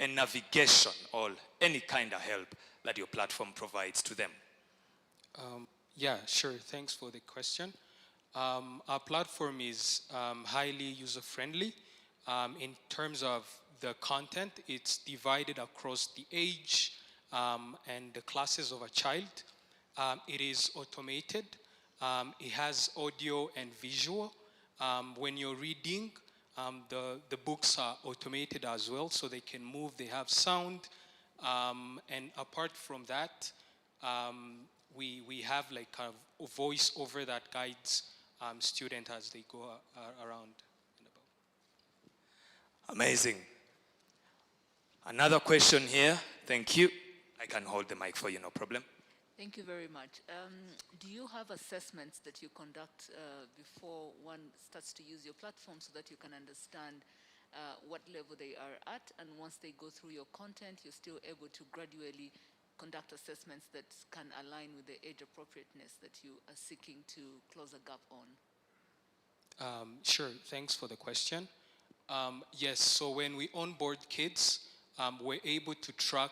and navigation or any kind of help that your platform provides to them? Yeah, sure. Thanks for the question. Our platform is highly user-friendly. In terms of the content, it's divided across the age and the classes of a child. It is automated. It has audio and visual. When you're reading, the books are automated as well, so they can move, they have sound. And apart from that, we have like a voice over that guides students as they go around and about. Amazing. Another question here. Thank you. I can hold the mic for you, no problem. Thank you very much. Do you have assessments that you conduct before one starts to use your platform so that you can understand what level they are at, and once they go through your content, you're still able to gradually conduct assessments that can align with the age appropriateness that you are seeking to close a gap on? Sure, thanks for the question. Yes, so when we onboard kids, we're able to track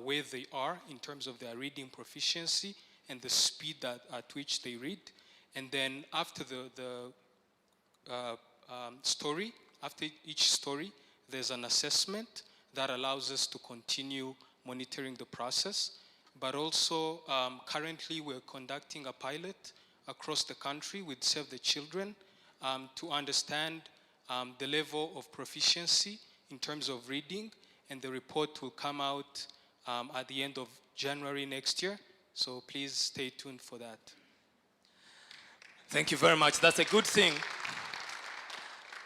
where they are in terms of their reading proficiency and the speed at which they read. And then after the story, after each story, there's an assessment that allows us to continue monitoring the process. But also, currently we're conducting a pilot across the country with Save the Children to understand the level of proficiency in terms of reading, and the report will come out at the end of January next year. So please stay tuned for that. Thank you very much. That's a good thing.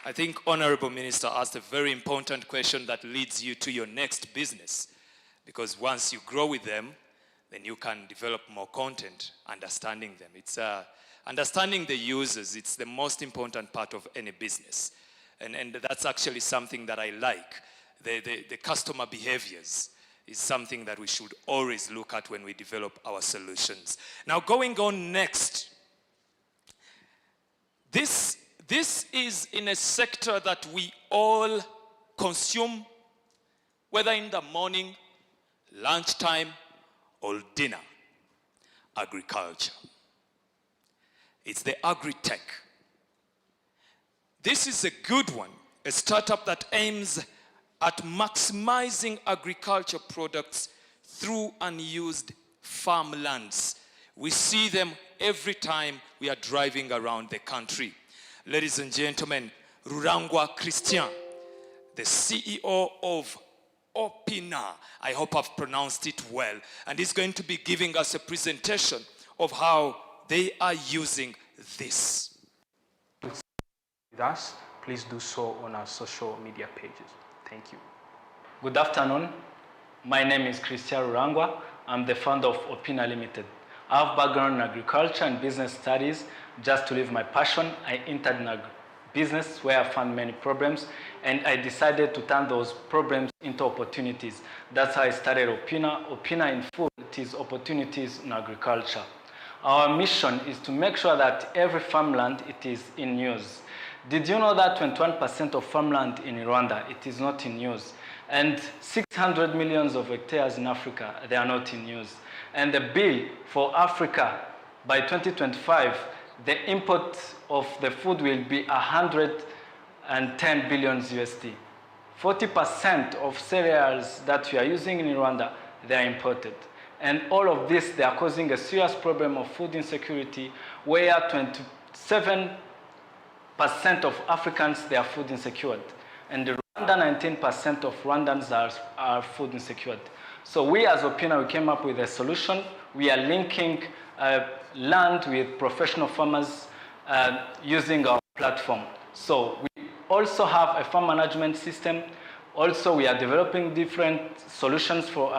I think Honorable Minister asked a very important question that leads you to your next business. Because once you grow with them, then you can develop more content, understanding them. It's understanding the users. It's the most important part of any business. And that's actually something that I like. The customer behaviors is something that we should always look at when we develop our solutions. Now, going on next. This is in a sector that we all consume, whether in the morning, lunchtime, or dinner. Agriculture. It's the agri-tech. This is a good one, a startup that aims at maximizing agriculture products through unused farmlands. We see them every time we are driving around the country. Ladies and gentlemen, Rurangwa Christian, the CEO of Opina, I hope I've pronounced it well, and he's going to be giving us a presentation of how they are using this. With us, please do so on our social media pages. Thank you. Good afternoon. My name is Christian Rurangwa. I'm the founder of Opina Limited. I have background in agriculture and business studies. Just to live my passion, I entered in business where I found many problems, and I decided to turn those problems into opportunities. That's how I started Opina. Opina in full, it is opportunities in agriculture. Our mission is to make sure that every farmland, it is in use. Did you know that 21% of farmland in Rwanda, it is not in use? And 600 millions of hectares in Africa, they are not in use. And the bill for Africa, by 2025, the import of the food will be 110 billion USD. 40% of cereals that we are using in Rwanda, they are imported. And all of this, they are causing a serious problem of food insecurity, where 27% of Africans, they are food insecure. And the Rwanda, 19% of Rwandans are food insecure. So we as Opina, we came up with a solution. We are linking land with professional farmers using our platform. So we also have a farm management system. Also, we are developing different solutions for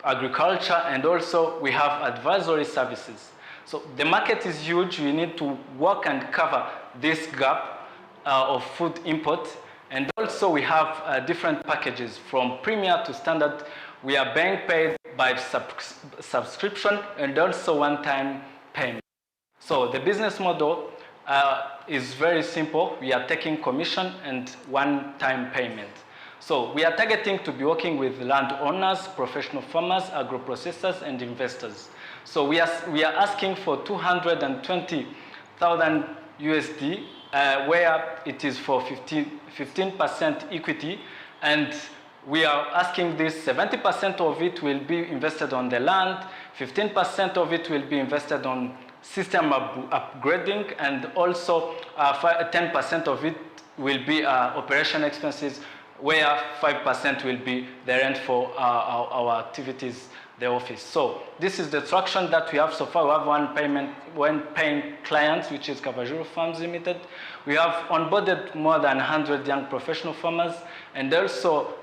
agriculture, and also we have advisory services. So the market is huge. We need to work and cover this gap of food import. And also we have different packages from premier to standard. We are being paid by subscription and also one-time payment. So the business model is very simple. We are taking commission and one-time payment. So we are targeting to be working with landowners, professional farmers, agro-processors, and investors. So we are asking for 220,000 USD, where it is for 15% equity, and we are asking this 70% of it will be invested on the land, 15% of it will be invested on system upgrading, and also 10% of it will be operation expenses, where 5% will be the rent for our activities, the office. So this is the structure that we have so far. We have one paying client, which is Kavajuru Farms Limited. We have onboarded more than 100 young professional farmers, and also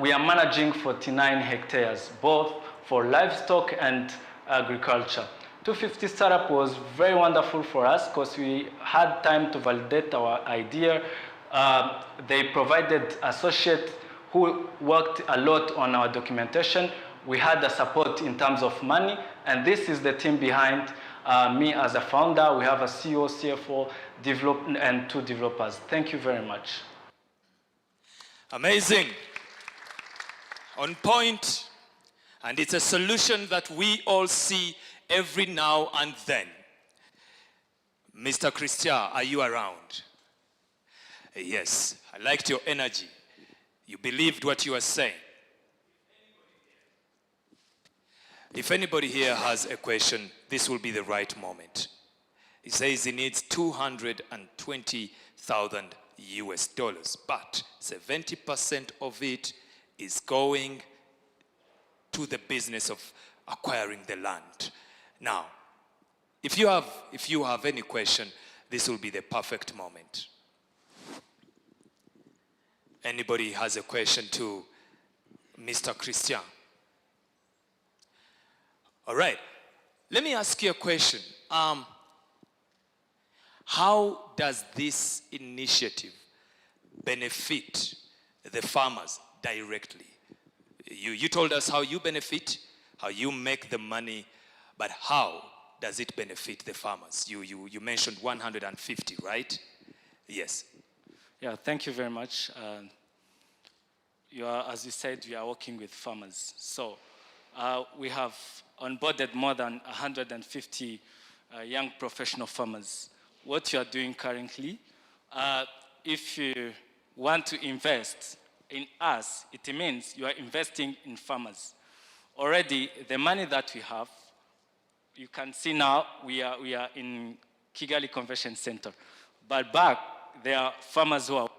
we are managing 49 hectares, both for livestock and agriculture. 250 Startup was very wonderful for us because we had time to validate our idea. They provided associates who worked a lot on our documentation. We had the support in terms of money, and this is the team behind me as a founder. We have a CEO, CFO, and 2 developers. Thank you very much. Amazing. On point. And it's a solution that we all see every now and then. Mr. Christian, are you around? Yes, I liked your energy. You believed what you were saying. If anybody here has a question, this will be the right moment. He says he needs 220,000 US dollars, but 70% of it is going to the business of acquiring the land. Now, if you have any question, this will be the perfect moment. Anybody has a question to Mr. Christian? All right, let me ask you a question. How does this initiative benefit the farmers directly? You told us how you benefit, how you make the money, but how does it benefit the farmers? You mentioned 150, right? Yes. Yeah, thank you very much. As you said, we are working with farmers. So we have onboarded more than 150 young professional farmers. What you are doing currently, if you want to invest in us, it means you are investing in farmers. Already, the money that we have, you can see now we are in Kigali Convention Center. But back, there are farmers who are.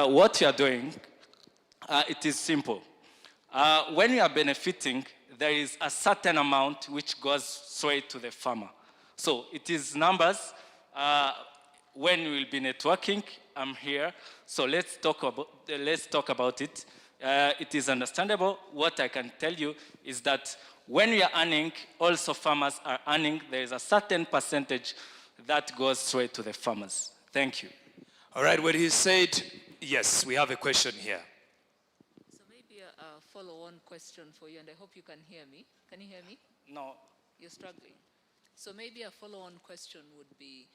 What you are doing, it is simple. When you are benefiting, there is a certain amount which goes straight to the farmer. So it is numbers. When we will be networking, I'm here. So let's talk about it. It is understandable. What I can tell you is that when we are earning, also farmers are earning. There is a certain percentage that goes straight to the farmers. Thank you. All right, what he said, yes, we have a question here. So maybe a follow-on question for you, and I hope you can hear me. Can you hear me? No. You're struggling. So maybe a follow-on question would be,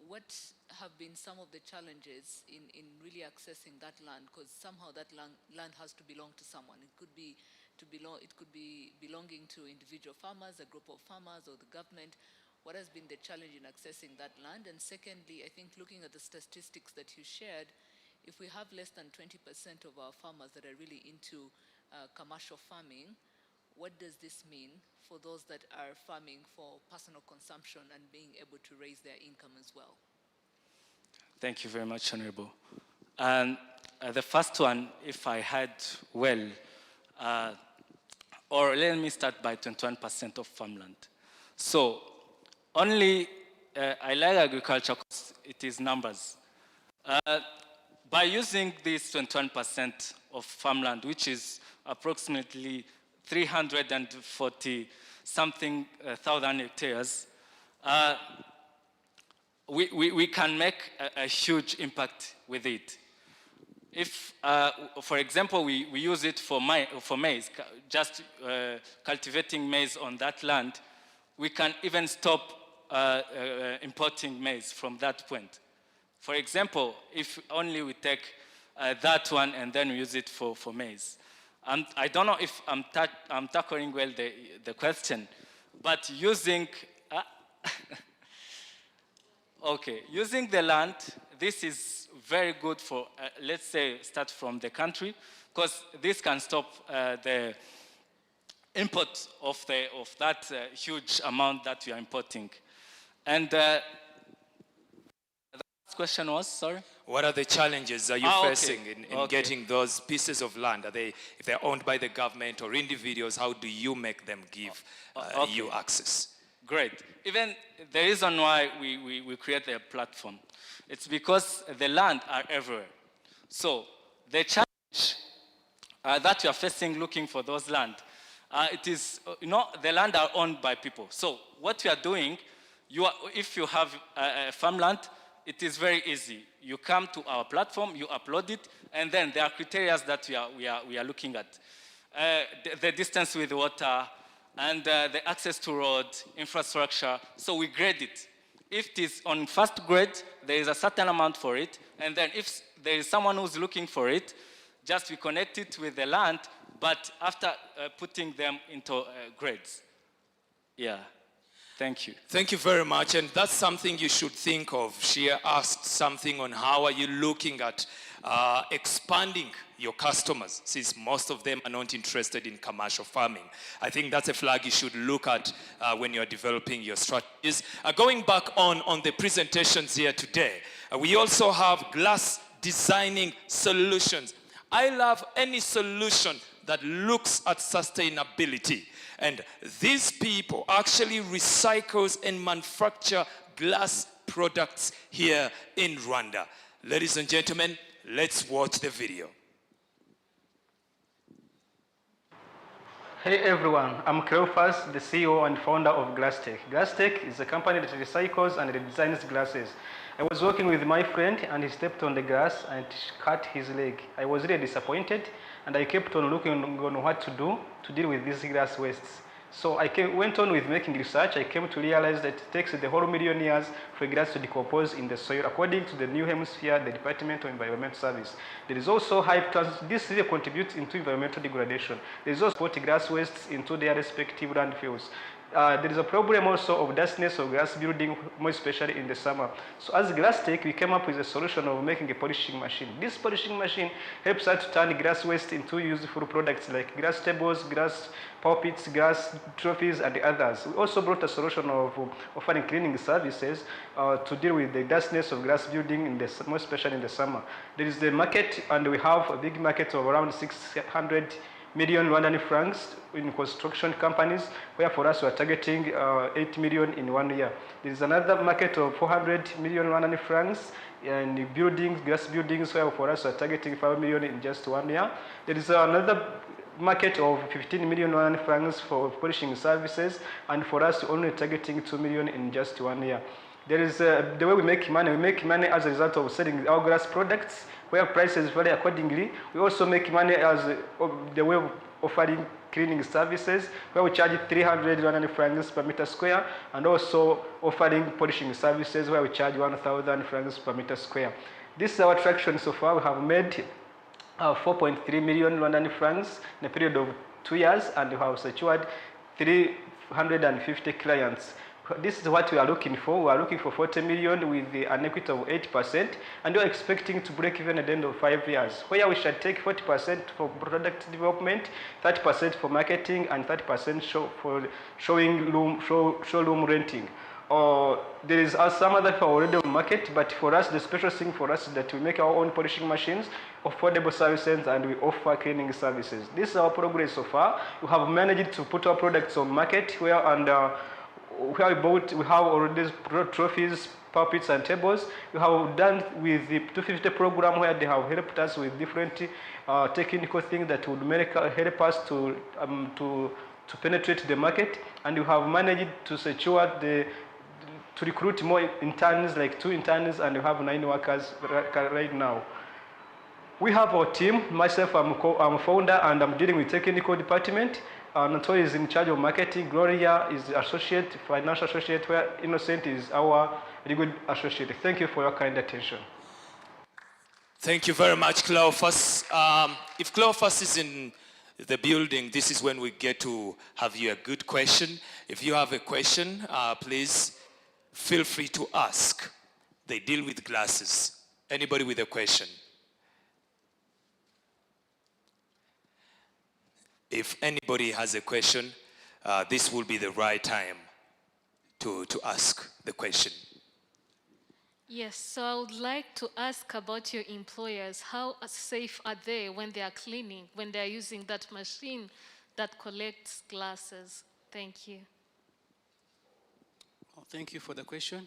what have been some of the challenges in really accessing that land? Because somehow that land has to belong to someone. It could be belonging to individual farmers, a group of farmers, or the government. What has been the challenge in accessing that land? And secondly, I think looking at the statistics that you shared, if we have less than 20% of our farmers that are really into commercial farming, what does this mean for those that are farming for personal consumption and being able to raise their income as well? Thank you very much, Honorable. And the first one, if I had well, or let me start by 21% of farmland. So only, I like agriculture because it is numbers. By using this 21% of farmland, which is approximately 340 something thousand hectares, we can make a huge impact with it. If, for example, we use it for maize, just cultivating maize on that land, we can even stop importing maize from that point. For example, if only we take that one and then we use it for maize. I don't know if I'm tackling well the question, but using, okay, using the land, this is very good for, let's say, start from the country, because this can stop the import of that huge amount that you are importing. And the last question was, sorry? What are the challenges are you facing in getting those pieces of land? Are they, if they're owned by the government or individuals, how do you make them give you access? Great. Even the reason why we create a platform, it's because the land are everywhere. So the challenge that you are facing looking for those land, it is, the land are owned by people. So what you are doing, if you have a farmland, it is very easy. You come to our platform, you upload it, and then there are criteria that we are looking at. The distance with water, and the access to road, infrastructure, so we grade it. If it is on first grade, there is a certain amount for it, and then if there is someone who's looking for it, just we connect it with the land, but after putting them into grades. Yeah. Thank you. Thank you very much, and that's something you should think of. She asked something on how are you looking at expanding your customers, since most of them are not interested in commercial farming. I think that's a flag you should look at when you're developing your strategies. Going back on the presentations here today, we also have glass designing solutions. I love any solution that looks at sustainability. And these people actually recycles and manufacture glass products here in Rwanda. Ladies and gentlemen, let's watch the video. Hey everyone, I'm Cleophas, the CEO and founder of Glasstech. Glasstech is a company that recycles and redesigns glasses. I was working with my friend and he stepped on the glass and cut his leg. I was really disappointed and I kept on looking on what to do to deal with these glass wastes. So I went on with making research. I came to realize that it takes the whole million years for glass to decompose in the soil, according to the New Hemisphere, the Department of Environmental Service. There is also this really contributes into environmental degradation. There is also put glass wastes into their respective landfills. There is a problem also of dustiness of glass building, more especially in the summer. So as Glasstech, we came up with a solution of making a polishing machine. This polishing machine helps us to turn glass waste into useful products like glass tables, glass pulpits, glass trophies, and others. We also brought a solution of offering cleaning services to deal with the dustiness of glass building, more especially in the summer. There is the market, and we have a big market of around 600 million Rwandan francs in construction companies, where for us we are targeting 8 million in 1 year. There is another market of 400 million Rwandan francs in buildings, glass buildings, where for us we are targeting 5 million in just 1 year. There is another market of 15 million Rwandan francs for polishing services, and for us only targeting 2 million in just 1 year. There is the way we make money as a result of selling our glass products, where prices vary accordingly. We also make money as the way of offering cleaning services, where we charge 300 Rwandan francs per meter square, and also offering polishing services, where we charge 1,000 francs per meter square. This is our traction so far. We have made 4.3 million Rwandan francs in a period of 2 years, and we have secured 350 clients. This is what we are looking for. We are looking for 40 million with an equity of 8%, and we are expecting to break even at the end of 5 years, where we shall take 40% for product development, 30% for marketing, and 30% for showroom renting. There is some other for already on market, but for us, the special thing for us is that we make our own polishing machines, affordable services, and we offer cleaning services. This is our progress so far. We have managed to put our products on market we have already trophies, puppets, and tables. We have done with the 250 program, where they have helped us with different technical things that would help us to penetrate the market, and we have managed to secure to recruit more interns, like 2 interns, and we have 9 workers right now. We have our team. Myself, I'm founder, and I'm dealing with technical department. Natoi is in charge of marketing. Gloria is associate, financial associate, where Innocent is our legal associate. Thank you for your kind attention. Thank you very much, Cleophas. If Cleophas is in the building, this is when we get to have you a good question. If you have a question, please feel free to ask. They deal with glasses. Anybody with a question? If anybody has a question, this will be the right time to ask the question. Yes, so I would like to ask about your employers. How safe are they when they are cleaning, when they are using that machine that collects glasses? Thank you. Thank you for the question.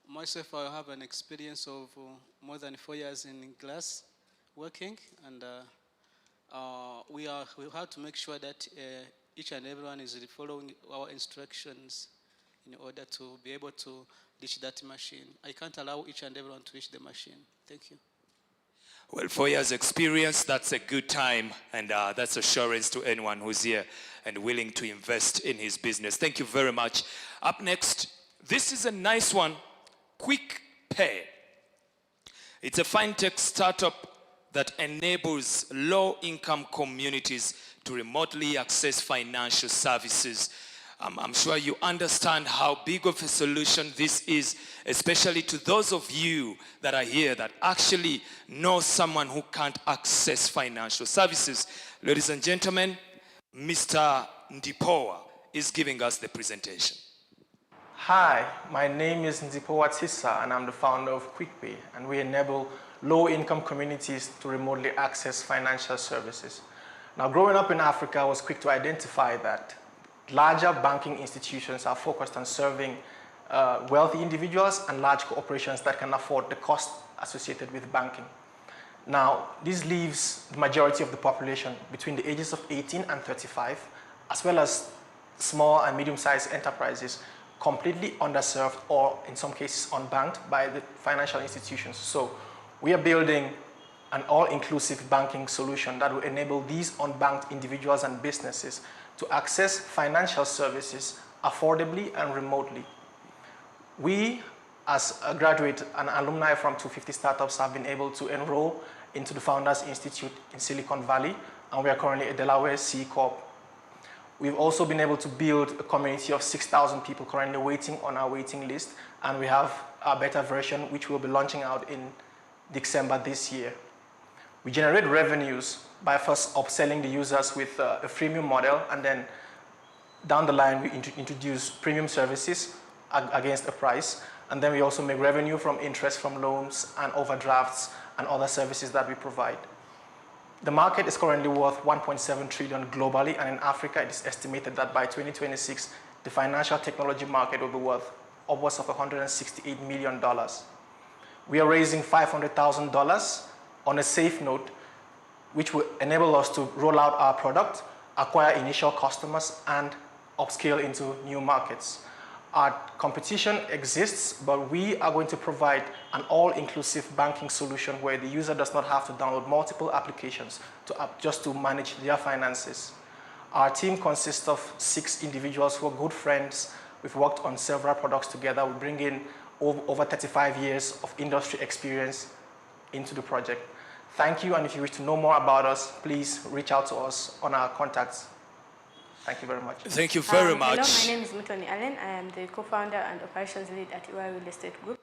Myself, I have an experience of more than 4 years in glass working, and we have to make sure that each and everyone is following our instructions in order to be able to reach that machine. I can't allow each and everyone to reach the machine. Thank you. Well, 4 years experience, that's a good time, and that's assurance to anyone who's here and willing to invest in his business. Thank you very much. Up next, this is a nice one, Quick Pay. It's a fintech startup that enables low-income communities to remotely access financial services. I'm sure you understand how big of a solution this is, especially to those of you that are here that actually know someone who can't access financial services. Ladies and gentlemen, Mr. Ndipowa is giving us the presentation. Hi, my name is Ndipowa Tissa, and I'm the founder of QuickPay, and we enable low-income communities to remotely access financial services. Now, growing up in Africa, I was quick to identify that larger banking institutions are focused on serving wealthy individuals and large corporations that can afford the cost associated with banking. Now, this leaves the majority of the population between the ages of 18 and 35, as well as small and medium-sized enterprises, completely underserved or, in some cases, unbanked by the financial institutions. So we are building an all-inclusive banking solution that will enable these unbanked individuals and businesses to access financial services affordably and remotely. We, as a graduate and alumni from 250 Startups, have been able to enroll into the Founders Institute in Silicon Valley, and we are currently a Delaware C Corp. We've also been able to build a community of 6,000 people currently waiting on our waiting list, and we have our beta version, which we'll be launching out in December this year. We generate revenues by first upselling the users with a freemium model, and then down the line we introduce premium services against a price, and then we also make revenue from interest from loans and overdrafts and other services that we provide. The market is currently worth 1.7 trillion globally, and in Africa it is estimated that by 2026 the financial technology market will be worth upwards of $168 million. We are raising $500,000 on a safe note, which will enable us to roll out our product, acquire initial customers, and upscale into new markets. Our competition exists, but we are going to provide an all-inclusive banking solution where the user does not have to download multiple applications just to manage their finances. Our team consists of 6 individuals who are good friends. We've worked on several products together. We bring in over 35 years of industry experience into the project. Thank you, and if you wish to know more about us, please reach out to us on our contacts. Thank you very much. Thank you very much. Hello, my name is Mutoni Allen. I am the co-founder and operations lead at UI Real Estate Group.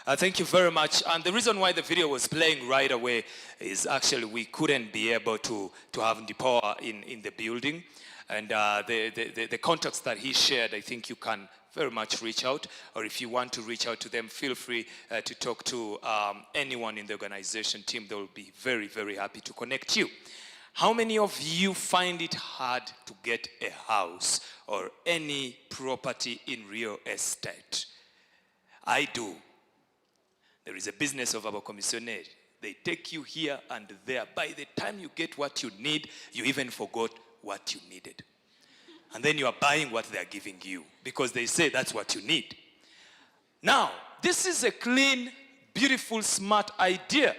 Thank you very much. And the reason why the video was playing right away is actually we couldn't be able to have Ndipowa in the building. And the contacts that he shared, I think you can very much reach out, or if you want to reach out to them, feel free to talk to anyone in the organization team. They will be very, very happy to connect you. How many of you find it hard to get a house or any property in real estate? I do. There is a business of our commissioner. They take you here and there. By the time you get what you need, you even forgot what you needed. And then you are buying what they are giving you because they say that's what you need. Now, this is a clean, beautiful, smart idea.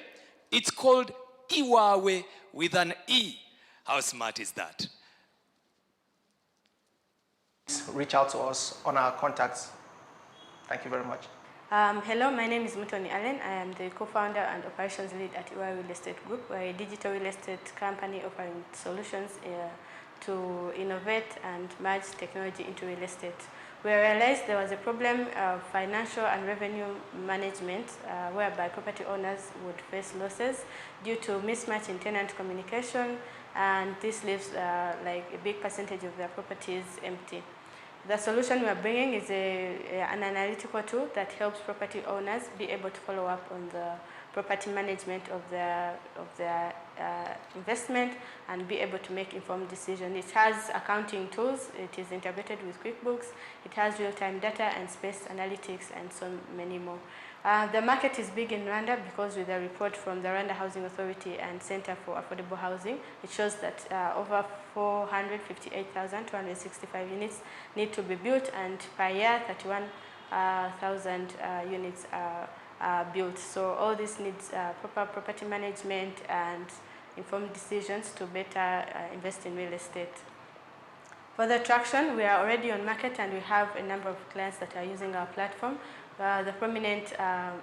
It's called Iwawe with an E. How smart is that? Reach out to us on our contacts. Thank you very much. Hello, my name is Mutoni Allen. I am the co-founder and operations lead at EY Real Estate Group. We're a digital real estate company offering solutions to innovate and merge technology into real estate. We realized there was a problem of financial and revenue management whereby property owners would face losses due to mismatch in tenant communication, and this leaves like a big percentage of their properties empty. The solution we are bringing is an analytical tool that helps property owners be able to follow up on the property management of their investment and be able to make informed decisions. It has accounting tools, it is integrated with QuickBooks, it has real-time data and space analytics and so many more. The market is big in Rwanda because with a report from the Rwanda Housing Authority and Center for Affordable Housing, it shows that over 458,265 units need to be built, and per year 31,000 units are built. So all this needs proper property management and informed decisions to better invest in real estate. For the traction, we are already on market and we have a number of clients that are using our platform. The prominent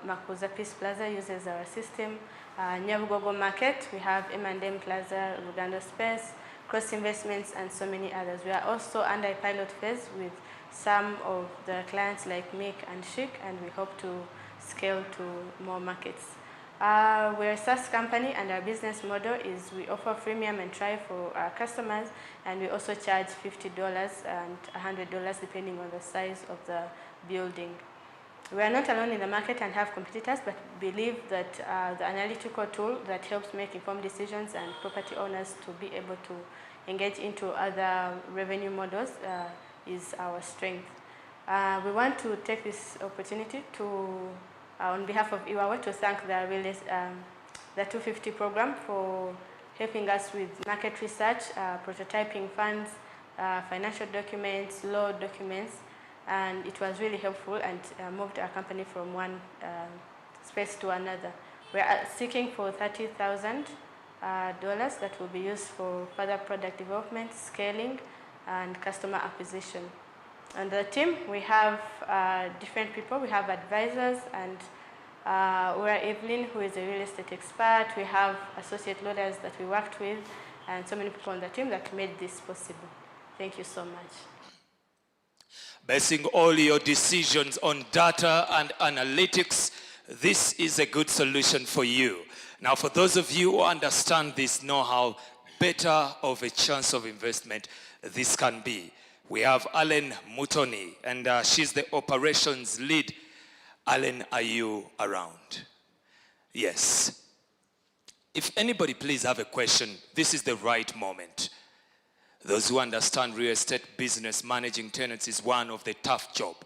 Makuza Peace Plaza uses our system. Nyabugogo Market, we have M&M Plaza, Rugando Space, Cross Investments, and so many others. We are also under a pilot phase with some of the clients like Mick and Chic, and we hope to scale to more markets. We're a SaaS company, and our business model is we offer freemium and trial for our customers, and we also charge $50 and $100 depending on the size of the building. We are not alone in the market and have competitors, but believe that the analytical tool that helps make informed decisions and property owners to be able to engage into other revenue models is our strength. We want to take this opportunity to, on behalf of Iwawa, to thank the 250 program for helping us with market research, prototyping funds, financial documents, law documents, and it was really helpful and moved our company from one space to another. We are seeking for $30,000 that will be used for further product development, scaling, and customer acquisition. On the team, we have different people. We have advisors, and we are Evelyn, who is a real estate expert. We have associate lawyers that we worked with, and so many people on the team that made this possible. Thank you so much. Basing all your decisions on data and analytics, this is a good solution for you. Now, for those of you who understand this, know how better of a chance of investment this can be. We have Allen Mutoni, and she's the operations lead. Allen, are you around? Yes. If anybody please have a question, this is the right moment. Those who understand real estate business, managing tenants is one of the tough jobs.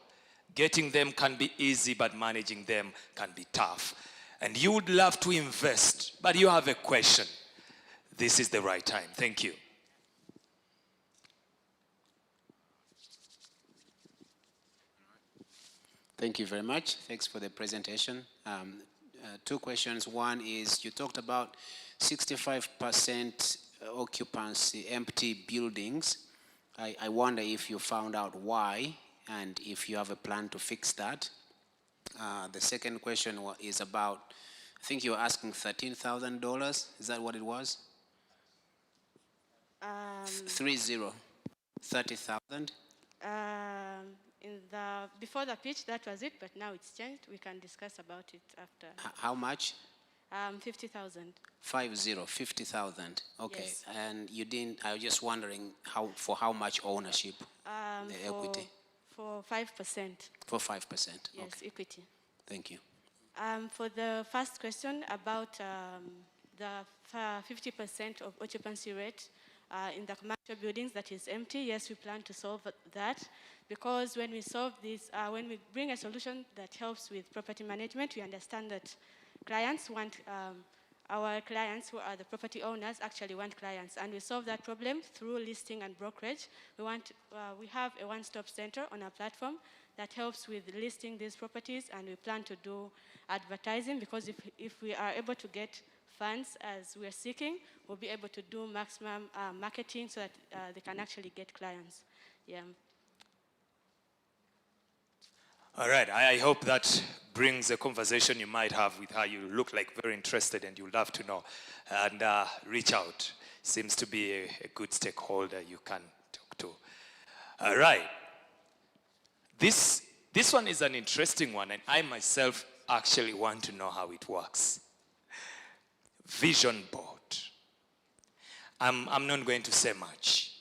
Getting them can be easy, but managing them can be tough. And you would love to invest, but you have a question. This is the right time. Thank you. Thank you very much. Thanks for the presentation. Two questions. One is, you talked about 65% occupancy, empty buildings. I wonder if you found out why and if you have a plan to fix that. The second question is about, I think you were asking $13,000. Is that what it was? 30,000. Before the pitch, that was it, but now it's changed. We can discuss about it after. How much? 50,000. 50,000. Okay. Yes. And you didn't, I was just wondering for how much ownership, the equity? For 5%. For 5%. Yes, okay. equity. Thank you. For the first question about the 50% of occupancy rate in the commercial buildings that is empty, yes, we plan to solve that, because when we solve this, when we bring a solution that helps with property management, we understand that clients want, our clients who are the property owners actually want clients, and we solve that problem through listing and brokerage. We have a one-stop center on our platform that helps with listing these properties, and we plan to do advertising, because if we are able to get funds as we are seeking, we'll be able to do maximum marketing so that they can actually get clients. Yeah. All right, I hope that brings a conversation you might have with her. You look like very interested and you'd love to know. And reach out. Seems to be a good stakeholder you can talk to. All right. This one is an interesting one, and I myself actually want to know how it works. Vision board. I'm not going to say much.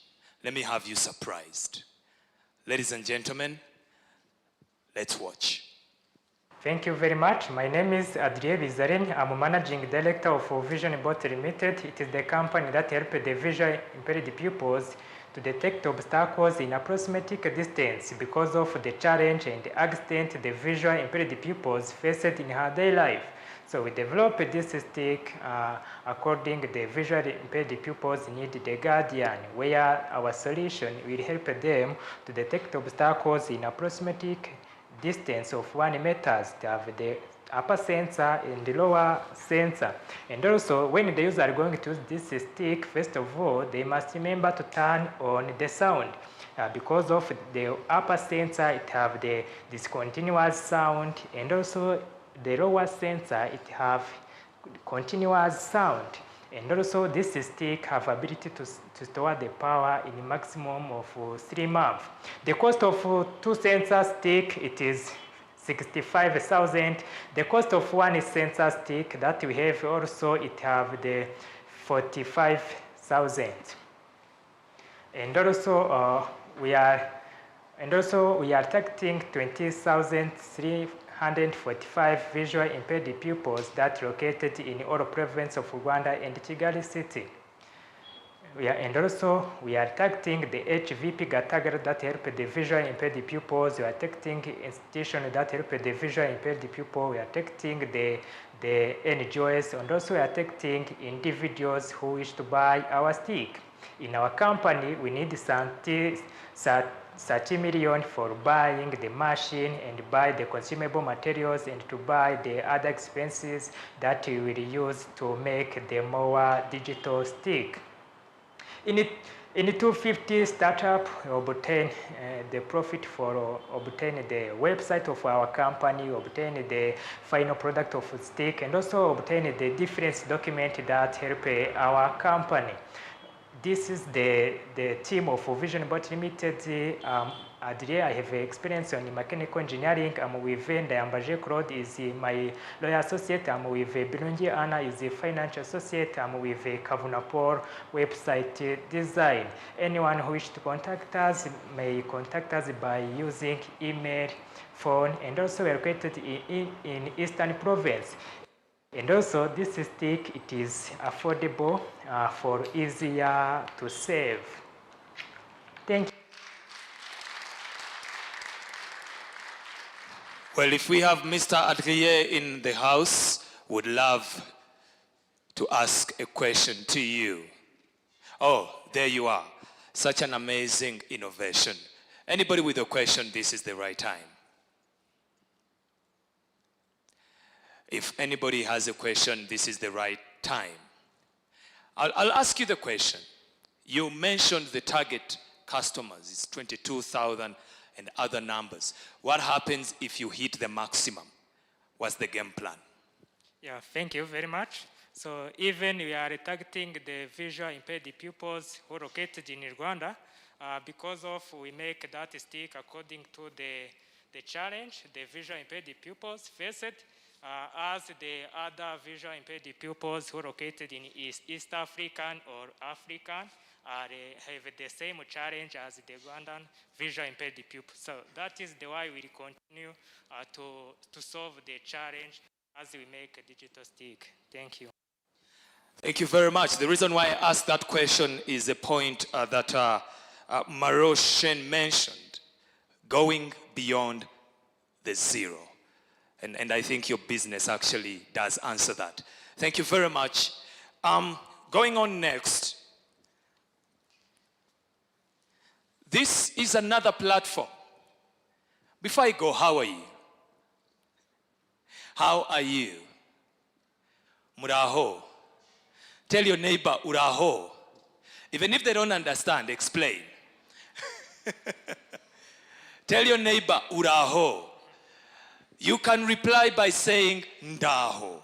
Let me have you surprised. Ladies and gentlemen, let's watch. Thank you very much. My name is Adrien Bizarren. I'm Managing Director of Vision Bot Limited. It is the company that helps the visually impaired pupils to detect obstacles in approximate distance because of the challenge and the accident the visually impaired pupils faced in her daily life. So we developed this stick according to the visually impaired pupils need the guardian, where our solution will help them to detect obstacles in approximate distance of 1 meter to have the upper sensor and the lower sensor. And also, when the user are going to use this stick, first of all, they must remember to turn on the sound. Because of the upper sensor, it have the discontinuous sound, and also the lower sensor, it have continuous sound. And also, this stick have ability to store the power in a maximum of 3 months. The cost of 2 sensor stick, it is 65,000. The cost of 1 sensor stick that we have also, it have the 45,000. And also, we are targeting 20,345 visually impaired pupils that located in all provinces of Rwanda and Kigali City. And also, we are targeting the HVP category that help the visually impaired pupils. We are targeting institutions that help the visually impaired pupils. We are targeting the NGOs, and also we are targeting individuals who wish to buy our stick. In our company, we need 30 million for buying the machine and buy the consumable materials and to buy the other expenses that we will use to make the more digital stick. In 250 startup, we obtain the profit for obtaining the website of our company, obtain the final product of stick, and also obtain the difference document that help our company. This is the team of Vision Bot Limited. Adrien, I have experience on mechanical engineering. I'm with Ndayambaje Claude, is my lawyer associate. I'm with Birungi Anna, is a financial associate. I'm with Kavunapur website design. Anyone who wishes to contact us may contact us by using email, phone, and also we are located in Eastern Province. And also, this stick, it is affordable for easier to save. Thank you. Well, if we have Mr. Adrien in the house, would love to ask a question to you. Oh, there you are. Such an amazing innovation. Anybody with a question, this is the right time. If anybody has a question, this is the right time. I'll ask you the question. You mentioned the target customers is 22,000 and other numbers. What happens if you hit the maximum? What's the game plan? Yeah, thank you very much. So even we are targeting the visually impaired pupils who are located in Rwanda, because of we make that stick according to the challenge the visually impaired pupils face it, as the other visually impaired pupils who are located in East African or African have the same challenge as the Rwandan visually impaired pupils. So that is the way we continue to solve the challenge as we make a digital stick. Thank you. Thank you very much. The reason why I asked that question is a point that Maroshen mentioned, going beyond the zero. And I think your business actually does answer that. Thank you very much. Going on next. This is another platform. Before I go, how are you? How are you? Muraho. Tell your neighbor, Uraho. Even if they don't understand, explain. Tell your neighbor, Uraho. you can reply by saying ndaho.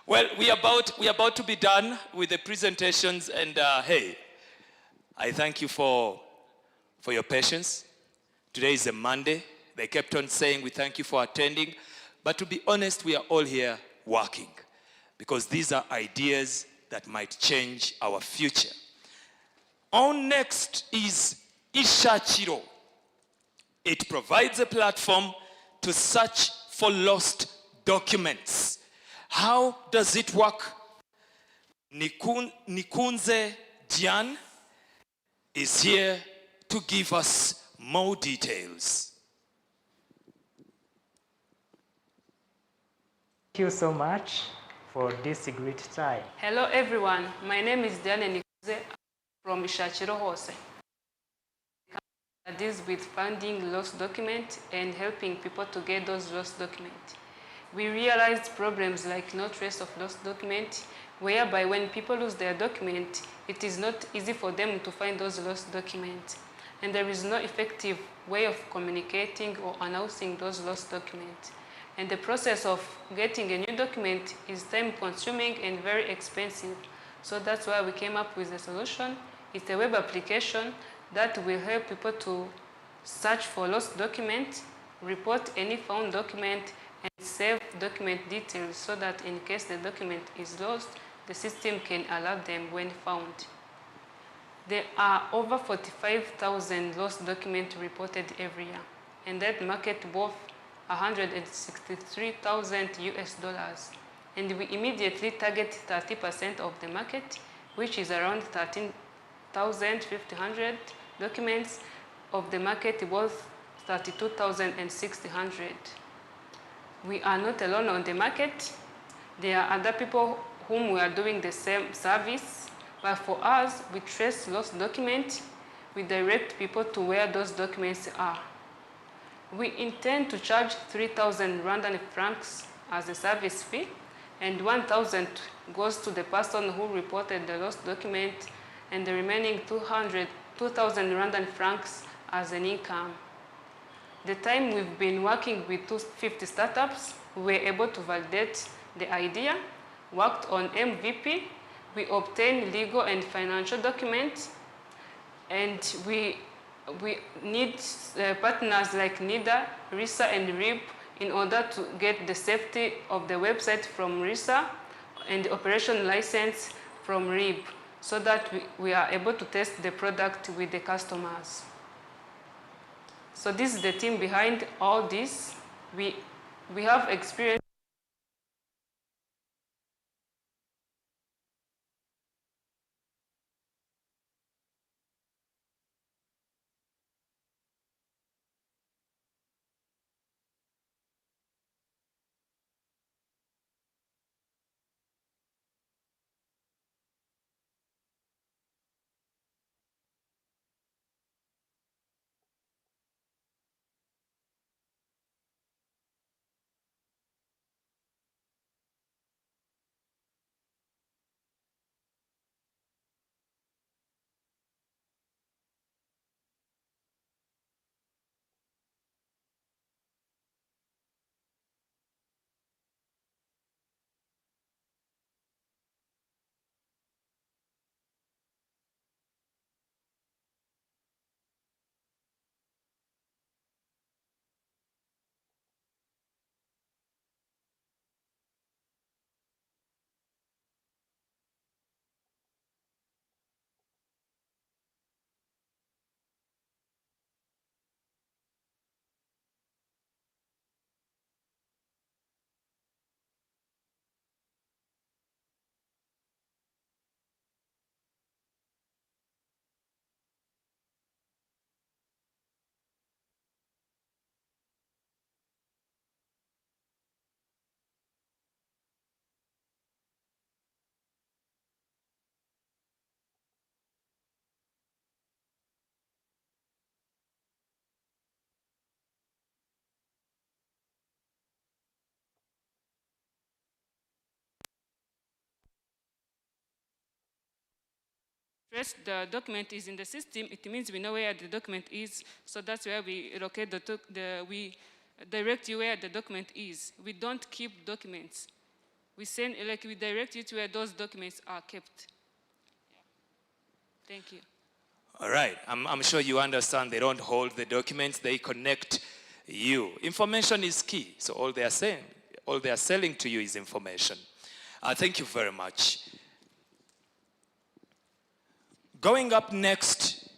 Well, we are about to be done with the presentations, and hey, I thank you for your patience. Today is a Monday. They kept on saying we thank you for attending, but to be honest, we are all here working because these are ideas that might change our future. On next is Ishachiro. It provides a platform to search for lost documents. How does it work? Nikunze Jian is here to give us more details. Thank you so much for this great time. Hello everyone, my name is Diane Nikuze from Ishachiro Hose. That deals with finding lost documents and helping people to get those lost documents. We realized problems like no trace of lost document, whereby when people lose their document, it is not easy for them to find those lost documents. And there is no effective way of communicating or announcing those lost documents. And the process of getting a new document is time-consuming and very expensive. So that's why we came up with a solution. It's a web application that will help people to search for lost documents, report any found document, and save document details so that in case the document is lost, the system can alert them when found. There are over 45,000 lost documents reported every year, and that market worth 163,000 US dollars. And we immediately target 30% of the market, which is around 13,500 documents of the market worth 32,600. We are not alone on the market. There are other people whom we are doing the same service, but for us, we trace lost documents. We direct people to where those documents are. We intend to charge 3,000 Rwandan francs as a service fee, and 1,000 goes to the person who reported the lost document, and the remaining 2,000 Rwandan francs as an income. The time we've been working with 250 startups, we were able to validate the idea, worked on MVP, we obtained legal and financial documents, and we need partners like NIDA, RISA, and RIB in order to get the safety of the website from RISA and the operation license from RIB so that we are able to test the product with the customers. So this is the team behind all this. We have experience trace the document is in the system, it means we know where the document is. So that's where we locate we direct you where the document is. We don't keep documents. We direct you to where those documents are kept. Yeah. Thank you. All right, I'm sure you understand they don't hold the documents, they connect you. Information is key, so all they are selling to you is information. Thank you very much. Going up next,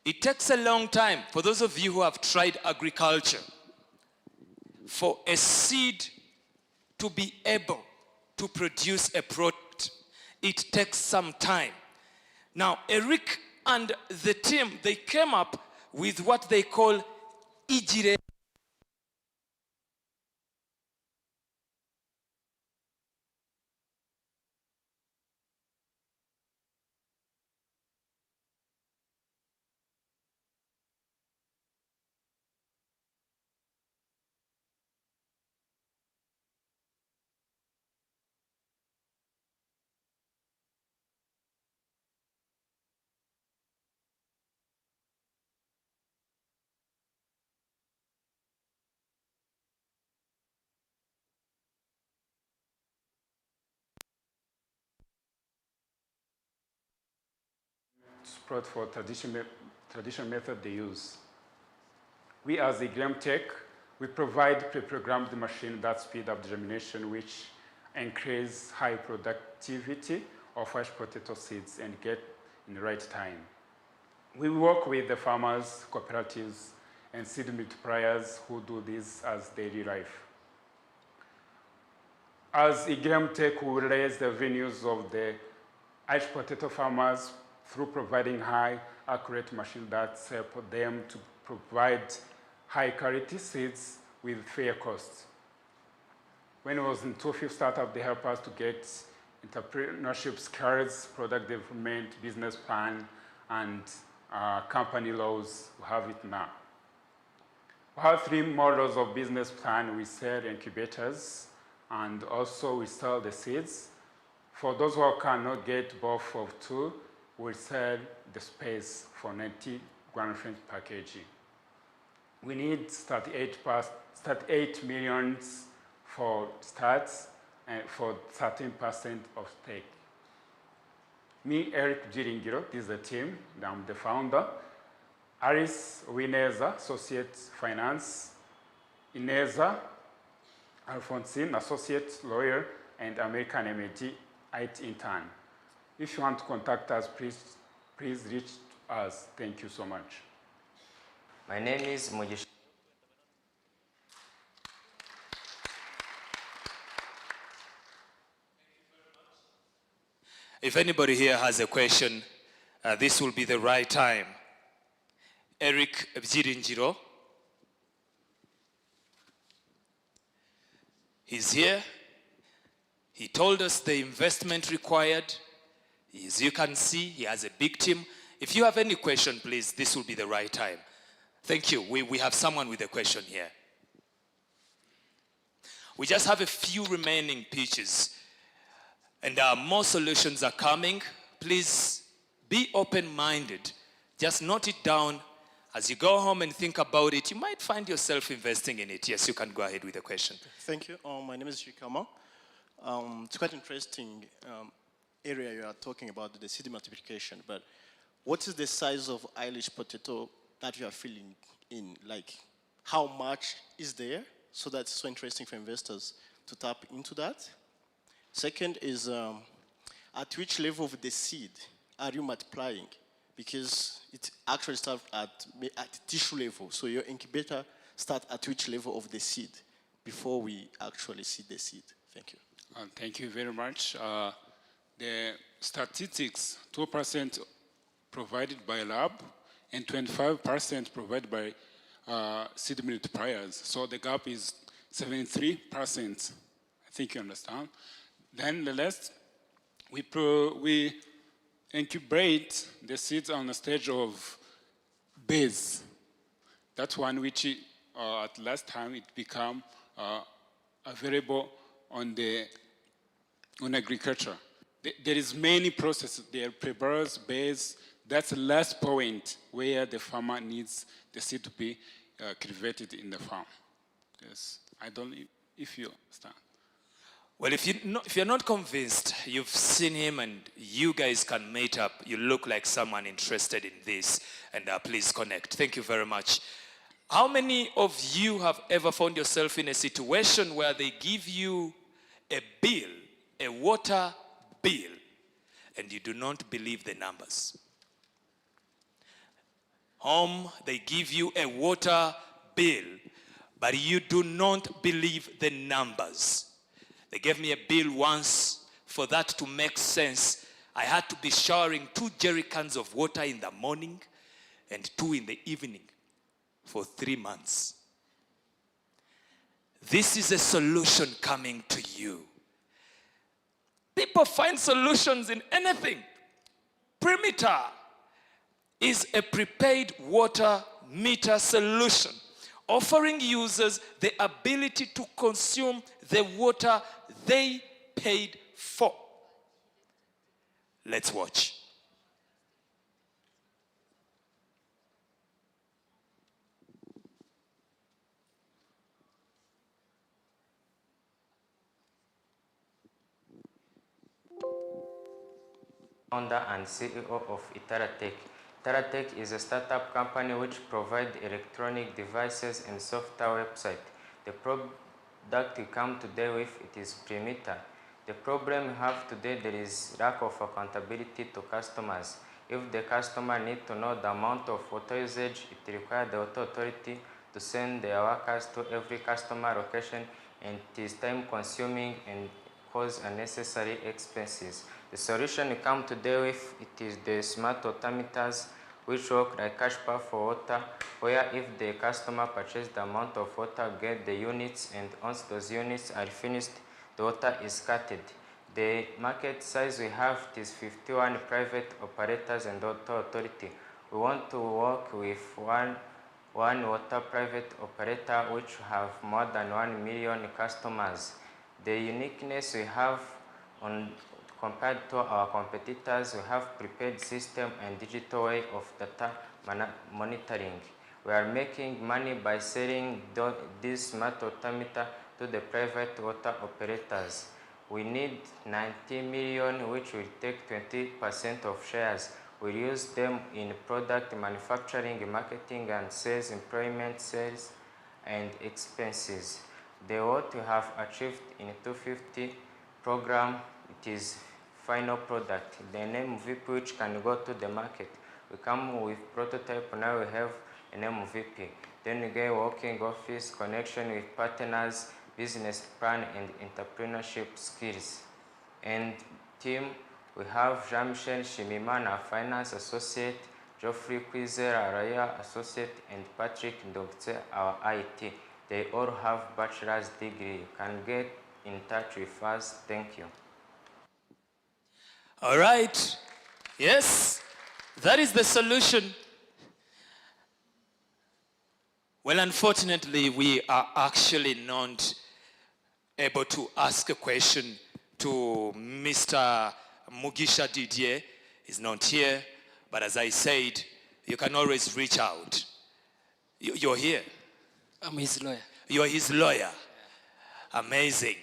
it takes a long time, for those of you who have tried agriculture, for a seed to be able to produce a product. It takes some time. Now, Eric and the team, they came up with what they call Ijire. Sprout for traditional method they use. We as the Glasstech, we provide pre-programmed machine that speed up germination, which increase high productivity of fresh potato seeds and get in the right time. We work with the farmers, cooperatives, and seed multipliers who do this as daily life. As Glasstech, we raise the revenues of the Irish potato farmers through providing high, accurate machines that help them to provide high-quality seeds with fair costs. When I was in 250 Startups, they helped us to get entrepreneurship skills, product development, business plan, and company laws. We have it now. We have 3 models of business plan. We sell incubators, and also we sell the seeds. For those who cannot get both of 2, we sell the space for 90 grand French packaging. We need 38 million for starts and for 13% of stake. Me, Eric Giringiro, this is the team, I'm the founder. Aris Wineza, Associate Finance. Ineza Alphonsine, Associate Lawyer, and American MAT IT Intern. If you want to contact us, please reach us. Thank you so much. My name is Mugisha. If anybody here has a question, this will be the right time. Eric Bjirinjiro. He's here. He told us the investment required. As you can see, he has a big team. If you have any question, please, this will be the right time. Thank you. We have someone with a question here. We just have a few remaining pitches, and more solutions are coming. Please be open-minded. Just note it down. As you go home and think about it, you might find yourself investing in it. Yes, you can go ahead with the question. Thank you. My name is Shikama. It's quite interesting area you are talking about, the seed multiplication, but what is the size of Irish potato that you are filling in? Like, how much is there? So that's so interesting for investors to tap into that. Second is, at which level of the seed are you multiplying? Because it actually starts at tissue level. So your incubator starts at which level of the seed before we actually seed the seed? Thank you. Thank you very much. The statistics, 2% provided by lab and 25% provided by seed multipliers. So the gap is 73%. I think you understand. Then the rest, we incubate the seeds on the stage of base. That's one which at last time it became available on agriculture. there is many processes. There are prepares, base. That's the last point where the farmer needs the seed to be cultivated in the farm. Yes, I don't know if you understand. Well, if you're not convinced, you've seen him and you guys can meet up. You look like someone interested in this, and please connect. Thank you very much. How many of you have ever found yourself in a situation where they give you a bill, a water bill, and you do not believe the numbers? Home, they give you a water bill, but you do not believe the numbers. They gave me a bill once. For that to make sense, I had to be showering 2 jerry cans of water in the morning and 2 in the evening for 3 months. This is a solution coming to you. People find solutions in anything. Perimeter is a prepaid water meter solution, offering users the ability to consume the water they paid for. Let's watch. Founder and CEO of Itaratech. Itaratech is a startup company which provides electronic devices and software website. The product we come today with, it is Perimeter. The problem we have today, there is lack of accountability to customers. If the customer needs to know the amount of water usage, it requires the water authority to send their workers to every customer location, and it is time consuming and cause unnecessary expenses. The solution we come today with, it is the smart water meters, which work like cash bar for water, where if the customer purchases the amount of water, get the units, and once those units are finished, the water is cutted. The market size we have is 51 private operators and water authority. We want to work with one water private operator which have more than 1 million customers. The uniqueness we have compared to our competitors, we have prepared system and digital way of data monitoring. We are making money by selling this smart water meter to the private water operators. We need 90 million, which will take 20% of shares. We use them in product manufacturing, marketing and sales, employment, sales and expenses. What we have achieved in 250 program, it is final product. The name MVP which can go to the market. We come with prototype, now we have an MVP. Then we get working office, connection with partners, business plan and entrepreneurship skills. And team, we have Jean-Michel Shimimana, finance associate, Geoffrey Quizer, our lawyer associate, and Patrick Ndogtse, our IT. They all have bachelor's degree. You can get in touch with us. Thank you. All right. Yes, that is the solution. Well, unfortunately, we are actually not able to ask a question to Mr. Mugisha Didier. He's not here, but as I said, you can always reach out. You're here. I'm his lawyer. You're his lawyer. Amazing.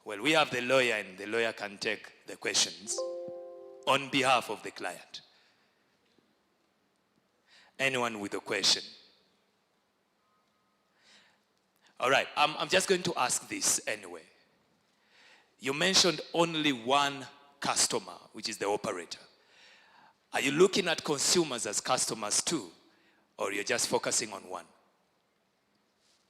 Well, we have the lawyer, and the lawyer can take the questions on behalf of the client. Anyone with a question? All right, I'm just going to ask this anyway. You mentioned only one customer, which is the operator. Are you looking at consumers as customers too, or you're just focusing on one?